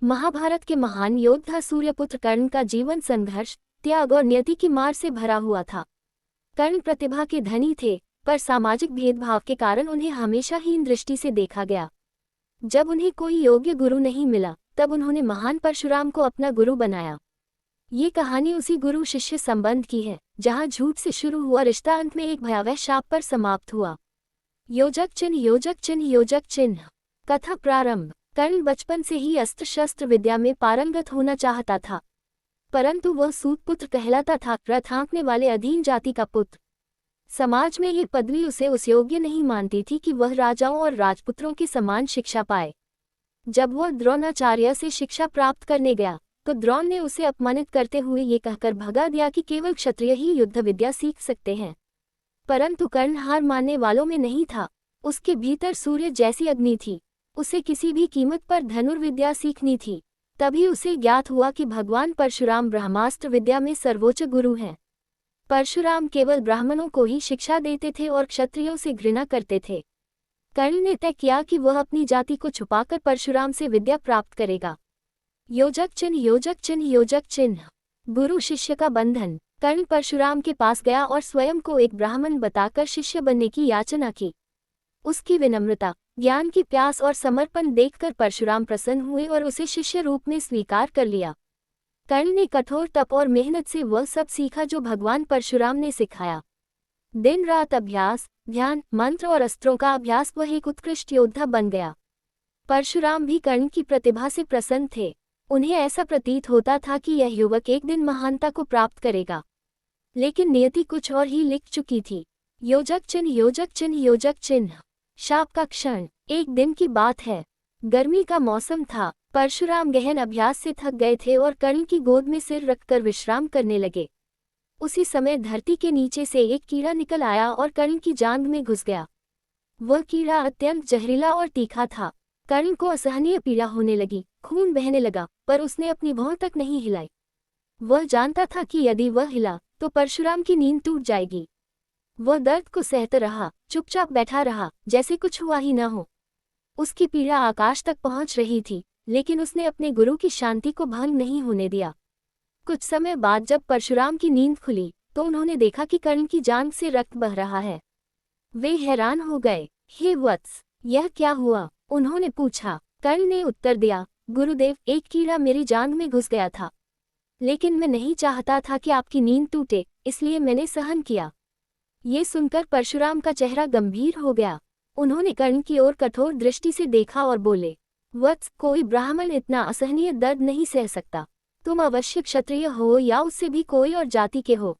महाभारत के महान योद्धा सूर्यपुत्र कर्ण का जीवन संघर्ष, त्याग और नियति की मार से भरा हुआ था। कर्ण प्रतिभा के धनी थे, पर सामाजिक भेदभाव के कारण उन्हें हमेशा हीन दृष्टि से देखा गया। जब उन्हें कोई योग्य गुरु नहीं मिला, तब उन्होंने महान परशुराम को अपना गुरु बनाया। ये कहानी उसी गुरु शिष्य संबंध की है, जहाँ झूठ से शुरू हुआ रिश्ता अंत में एक भयावह शाप पर समाप्त हुआ। योजक चिन्ह योजक चिन्ह योजक चिन्ह। कथा प्रारंभ। कर्ण बचपन से ही अस्त्र शस्त्र विद्या में पारंगत होना चाहता था, परंतु वह सूतपुत्र कहलाता था, रथ हाँकने वाले अधीन जाति का पुत्र। समाज में ये पदवी उसे उस योग्य नहीं मानती थी कि वह राजाओं और राजपुत्रों की समान शिक्षा पाए। जब वह द्रोणाचार्य से शिक्षा प्राप्त करने गया, तो द्रोण ने उसे अपमानित करते हुए ये कहकर भगा दिया कि केवल क्षत्रिय ही युद्ध विद्या सीख सकते हैं। परंतु कर्ण हार मानने वालों में नहीं था। उसके भीतर सूर्य जैसी अग्नि थी। उसे किसी भी कीमत पर धनुर्विद्या सीखनी थी। तभी उसे ज्ञात हुआ कि भगवान परशुराम ब्रह्मास्त्र विद्या में सर्वोच्च गुरु हैं। परशुराम केवल ब्राह्मणों को ही शिक्षा देते थे और क्षत्रियों से घृणा करते थे। कर्ण ने तय किया कि वह अपनी जाति को छुपाकर परशुराम से विद्या प्राप्त करेगा। योजक चिन्ह योजक चिन्ह योजक चिन्ह। गुरु शिष्य का बंधन। कर्ण परशुराम के पास गया और स्वयं को एक ब्राह्मण बताकर शिष्य बनने की याचना की। उसकी विनम्रता, ज्ञान की प्यास और समर्पण देखकर परशुराम प्रसन्न हुए और उसे शिष्य रूप में स्वीकार कर लिया। कर्ण ने कठोर तप और मेहनत से वह सब सीखा जो भगवान परशुराम ने सिखाया। दिन रात अभ्यास, ध्यान, मंत्र और अस्त्रों का अभ्यास वह एक उत्कृष्ट योद्धा बन गया। परशुराम भी कर्ण की प्रतिभा से प्रसन्न थे। उन्हें ऐसा प्रतीत होता था कि यह युवक एक दिन महानता को प्राप्त करेगा, लेकिन नियति कुछ और ही लिख चुकी थी। योजक चिन्ह योजक चिन्ह योजक चिन्ह। शाप का क्षण। एक दिन की बात है। गर्मी का मौसम था। परशुराम गहन अभ्यास से थक गए थे और कर्ण की गोद में सिर रखकर विश्राम करने लगे। उसी समय धरती के नीचे से एक कीड़ा निकल आया और कर्ण की जांघ में घुस गया। वह कीड़ा अत्यंत जहरीला और तीखा था। कर्ण को असहनीय पीड़ा होने लगी, खून बहने लगा, पर उसने अपनी भौं तक नहीं हिलाई। वह जानता था कि यदि वह हिला तो परशुराम की नींद टूट जाएगी। वह दर्द को सहता रहा, चुपचाप बैठा रहा, जैसे कुछ हुआ ही न हो। उसकी पीड़ा आकाश तक पहुंच रही थी, लेकिन उसने अपने गुरु की शांति को भंग नहीं होने दिया। कुछ समय बाद जब परशुराम की नींद खुली, तो उन्होंने देखा कि कर्ण की जांघ से रक्त बह रहा है। वे हैरान हो गए। हे वत्स, यह क्या हुआ? उन्होंने पूछा। कर्ण ने उत्तर दिया, गुरुदेव, एक कीड़ा मेरी जांघ में घुस गया था, लेकिन मैं नहीं चाहता था कि आपकी नींद टूटे, इसलिए मैंने सहन किया। ये सुनकर परशुराम का चेहरा गंभीर हो गया। उन्होंने कर्ण की ओर कठोर दृष्टि से देखा और बोले, वत्स, कोई ब्राह्मण इतना असहनीय दर्द नहीं सह सकता। तुम अवश्य क्षत्रिय हो या उससे भी कोई और जाति के हो।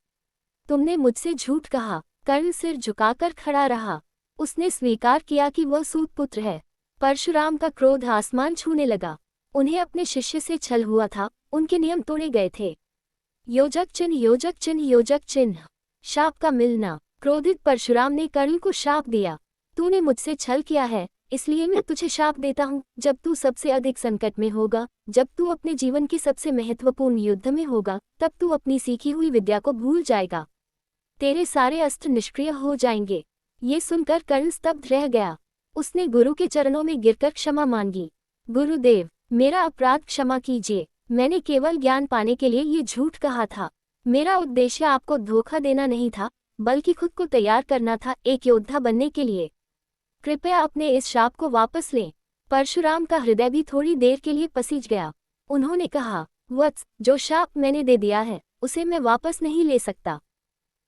तुमने मुझसे झूठ कहा। कर्ण सिर झुकाकर खड़ा रहा। उसने स्वीकार किया कि वह सूतपुत्र है। परशुराम का क्रोध आसमान छूने लगा। उन्हें अपने शिष्य से छल हुआ था, उनके नियम तोड़े गए थे। योजक चिन्ह योजक चिन्ह योजक चिन्ह। शाप का मिलना। क्रोधित परशुराम ने कर्ण को शाप दिया। तूने मुझसे छल किया है, इसलिए मैं तुझे शाप देता हूँ। जब तू सबसे अधिक संकट में होगा, जब तू अपने जीवन के सबसे महत्वपूर्ण युद्ध में होगा, तब तू अपनी सीखी हुई विद्या को भूल जाएगा। तेरे सारे अस्त्र निष्क्रिय हो जाएंगे। ये सुनकर कर्ण स्तब्ध रह गया। उसने गुरु के चरणों में गिरकर क्षमा मांगी। गुरुदेव, मेरा अपराध क्षमा कीजिए। मैंने केवल ज्ञान पाने के लिए ये झूठ कहा था। मेरा उद्देश्य आपको धोखा देना नहीं था, बल्कि खुद को तैयार करना था एक योद्धा बनने के लिए। कृपया अपने इस शाप को वापस लें। परशुराम का हृदय भी थोड़ी देर के लिए पसीज गया। उन्होंने कहा, वत्स, जो शाप मैंने दे दिया है, उसे मैं वापस नहीं ले सकता।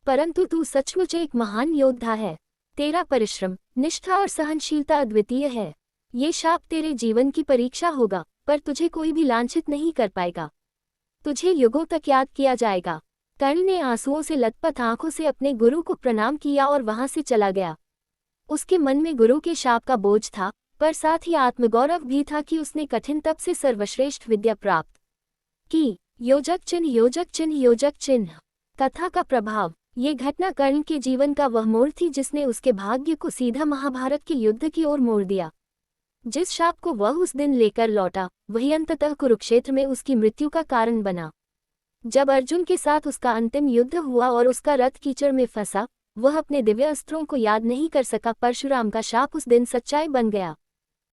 परंतु तू सचमुच एक महान योद्धा है। तेरा परिश्रम, निष्ठा और सहनशीलता अद्वितीय है। ये शाप तेरे जीवन की परीक्षा होगा, पर तुझे कोई भी लांछित नहीं कर पाएगा। तुझे युगों तक याद किया जाएगा। कर्ण ने आंसुओं से लथपथ आंखों से अपने गुरु को प्रणाम किया और वहां से चला गया। उसके मन में गुरु के शाप का बोझ था, पर साथ ही आत्मगौरव भी था कि उसने कठिन तप से सर्वश्रेष्ठ विद्या प्राप्त की। योजक चिन्ह योजक चिन्ह योजक चिन्ह। कथा का प्रभाव। ये घटना कर्ण के जीवन का वह मोड़ थी जिसने उसके भाग्य को सीधा महाभारत के युद्ध की ओर मोड़ दिया। जिस शाप को वह उस दिन लेकर लौटा, वही अंततः कुरुक्षेत्र में उसकी मृत्यु का कारण बना। जब अर्जुन के साथ उसका अंतिम युद्ध हुआ और उसका रथ कीचड़ में फंसा, वह अपने दिव्य अस्त्रों को याद नहीं कर सका। परशुराम का शाप उस दिन सच्चाई बन गया।